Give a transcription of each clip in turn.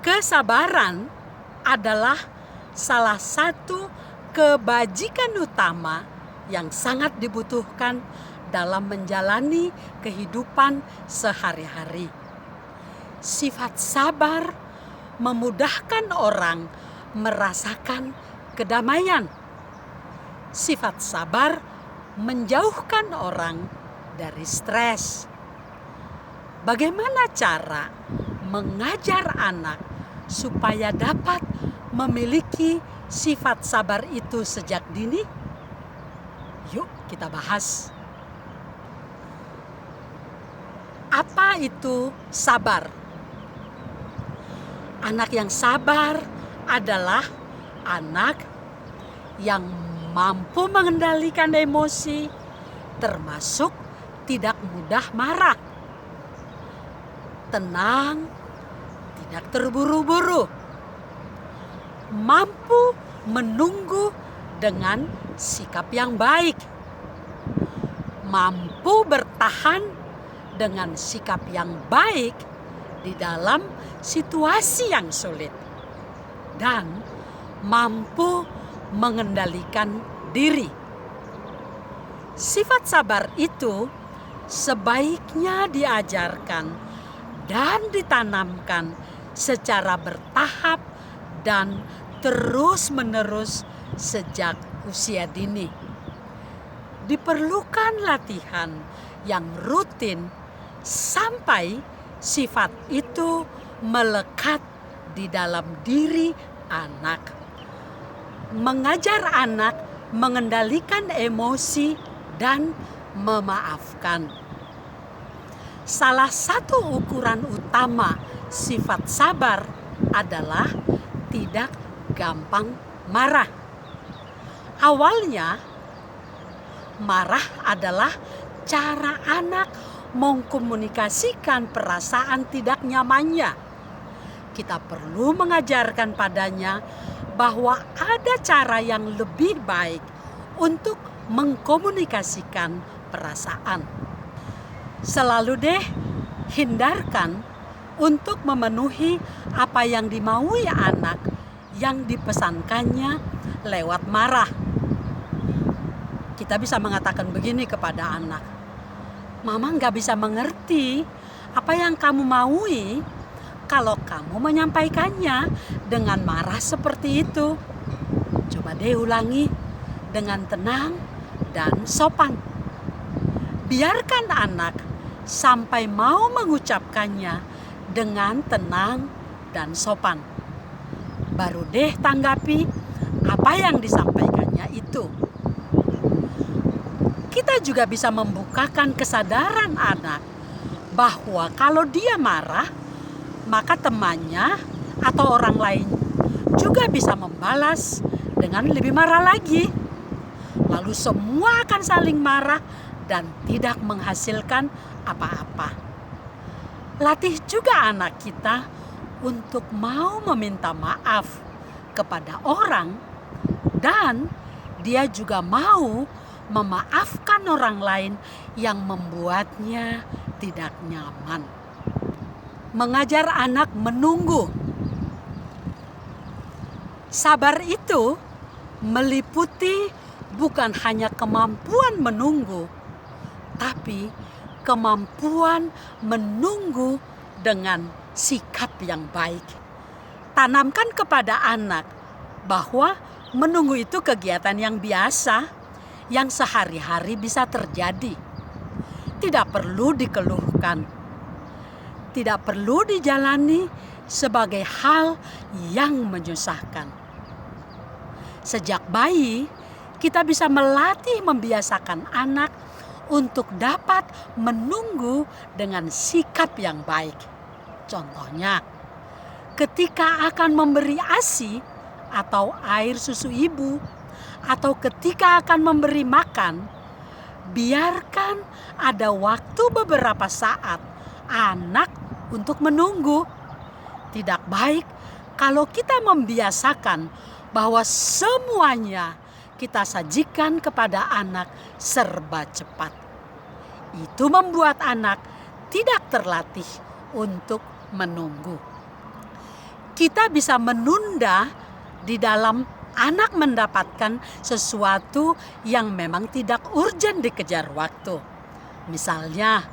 Kesabaran adalah salah satu kebajikan utama yang sangat dibutuhkan dalam menjalani kehidupan sehari-hari. Sifat sabar memudahkan orang merasakan kedamaian. Sifat sabar menjauhkan orang dari stres. Bagaimana cara mengajar anak supaya dapat memiliki sifat sabar itu sejak dini? Yuk kita bahas. Apa itu sabar? Anak yang sabar adalah anak yang mampu mengendalikan emosi, termasuk tidak mudah marah, tenang, tidak terburu-buru, mampu menunggu dengan sikap yang baik, mampu bertahan dengan sikap yang baik di dalam situasi yang sulit, dan mampu mengendalikan diri. Sifat sabar itu sebaiknya diajarkan dan ditanamkan secara bertahap dan terus-menerus sejak usia dini. Diperlukan latihan yang rutin sampai sifat itu melekat di dalam diri anak. Mengajar anak mengendalikan emosi dan memaafkan. Salah satu ukuran utama sifat sabar adalah tidak gampang marah. Awalnya, marah adalah cara anak mengkomunikasikan perasaan tidak nyamannya. Kita perlu mengajarkan padanya bahwa ada cara yang lebih baik untuk mengkomunikasikan perasaan. Selalu deh hindarkan untuk memenuhi apa yang dimaui anak yang dipesankannya lewat marah. Kita bisa mengatakan begini kepada anak, "Mama gak bisa mengerti apa yang kamu maui kalau kamu menyampaikannya dengan marah seperti itu. Coba deh ulangi dengan tenang dan sopan." Biarkan anak sampai mau mengucapkannya dengan tenang dan sopan. Baru deh tanggapi apa yang disampaikannya itu. Kita juga bisa membukakan kesadaran anak bahwa kalau dia marah, maka temannya atau orang lain juga bisa membalas dengan lebih marah lagi. Lalu semua akan saling marah dan tidak menghasilkan apa-apa. Latih juga anak kita untuk mau meminta maaf kepada orang, dan dia juga mau memaafkan orang lain yang membuatnya tidak nyaman. Mengajar anak menunggu. Sabar itu meliputi bukan hanya kemampuan menunggu, tapi kemampuan menunggu dengan sikap yang baik. Tanamkan kepada anak bahwa menunggu itu kegiatan yang biasa, yang sehari-hari bisa terjadi. Tidak perlu dikeluhkan. Tidak perlu dijalani sebagai hal yang menyusahkan. Sejak bayi, kita bisa melatih membiasakan anak untuk dapat menunggu dengan sikap yang baik. Contohnya, ketika akan memberi ASI atau air susu ibu, atau ketika akan memberi makan, biarkan ada waktu beberapa saat anak untuk menunggu. Tidak baik kalau kita membiasakan bahwa semuanya kita sajikan kepada anak serba cepat. Itu membuat anak tidak terlatih untuk menunggu. kita bisa menunda di dalam anak mendapatkan sesuatu yang memang tidak urgent dikejar waktu. Misalnya,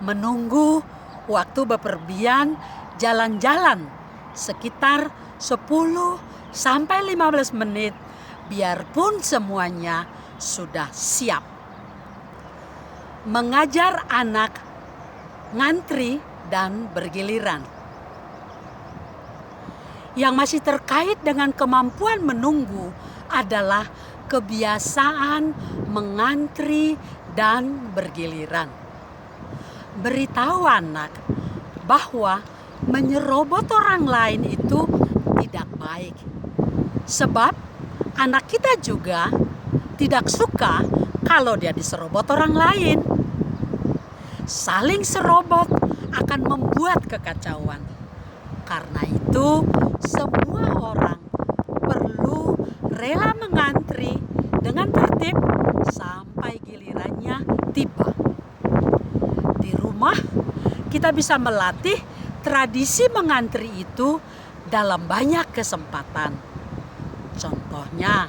menunggu waktu bepergian jalan-jalan sekitar 10 sampai 15 menit biarpun semuanya sudah siap. Mengajar anak ngantri dan bergiliran. Yang masih terkait dengan kemampuan menunggu adalah kebiasaan mengantri dan bergiliran. Beritahu anak bahwa menyerobot orang lain itu tidak baik. Sebab anak kita juga tidak suka kalau dia diserobot orang lain. Saling serobot akan membuat kekacauan. Karena itu, semua orang perlu rela mengantri dengan tertib sampai gilirannya tiba. Di rumah, kita bisa melatih tradisi mengantri itu dalam banyak kesempatan. Contohnya,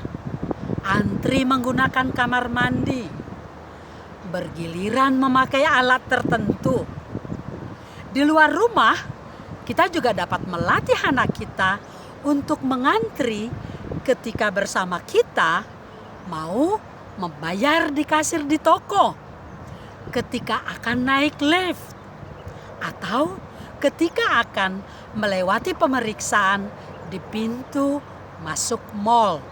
antri menggunakan kamar mandi, bergiliran memakai alat tertentu. Di luar rumah, kita juga dapat melatih anak kita untuk mengantri ketika bersama kita mau membayar di kasir di toko, ketika akan naik lift, atau ketika akan melewati pemeriksaan di pintu masuk mall.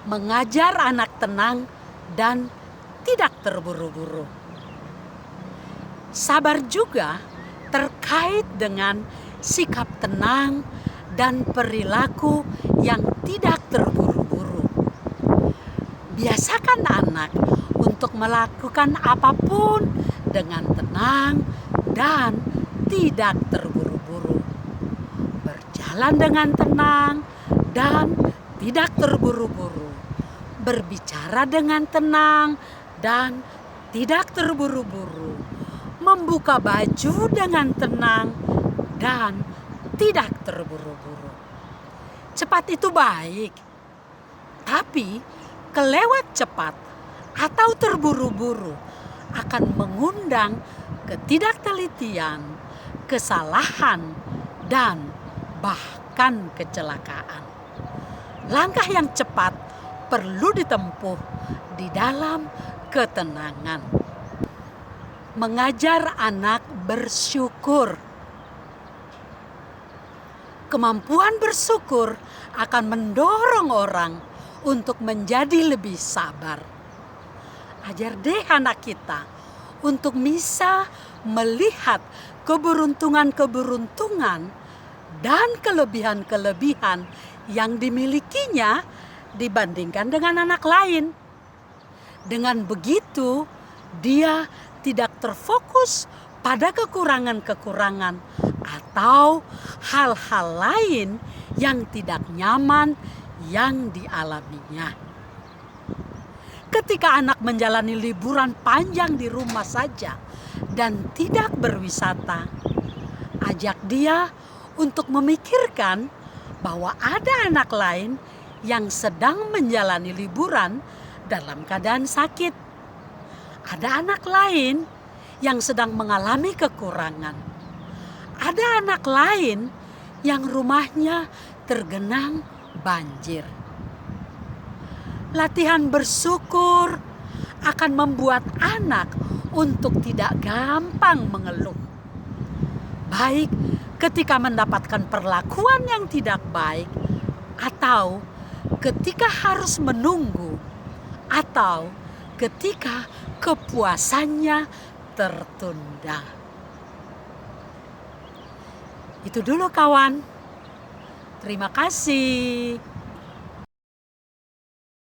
Mengajar anak tenang dan tidak terburu-buru. Sabar juga terkait dengan sikap tenang dan perilaku yang tidak terburu-buru. Biasakan anak untuk melakukan apapun dengan tenang dan tidak terburu-buru. Berjalan dengan tenang dan tidak terburu-buru. Berbicara dengan tenang dan tidak terburu-buru. Membuka baju dengan tenang dan tidak terburu-buru. Cepat itu baik, tapi kelewat cepat atau terburu-buru akan mengundang ketidaktelitian, kesalahan, dan bahkan kecelakaan. Langkah yang cepat perlu ditempuh di dalam ketenangan. Mengajar anak bersyukur. Kemampuan bersyukur akan mendorong orang untuk menjadi lebih sabar. Ajar deh anak kita untuk bisa melihat keberuntungan-keberuntungan dan kelebihan-kelebihan yang dimilikinya dibandingkan dengan anak lain. Dengan begitu, dia tidak terfokus pada kekurangan-kekurangan atau hal-hal lain yang tidak nyaman yang dialaminya. Ketika anak menjalani liburan panjang di rumah saja dan tidak berwisata, ajak dia untuk memikirkan bahwa ada anak lain yang sedang menjalani liburan dalam keadaan sakit. Ada anak lain yang sedang mengalami kekurangan. Ada anak lain yang rumahnya tergenang banjir. Latihan bersyukur akan membuat anak untuk tidak gampang mengeluh. Baik ketika mendapatkan perlakuan yang tidak baik, atau ketika harus menunggu, atau ketika kepuasannya tertunda. Itu dulu kawan. Terima kasih.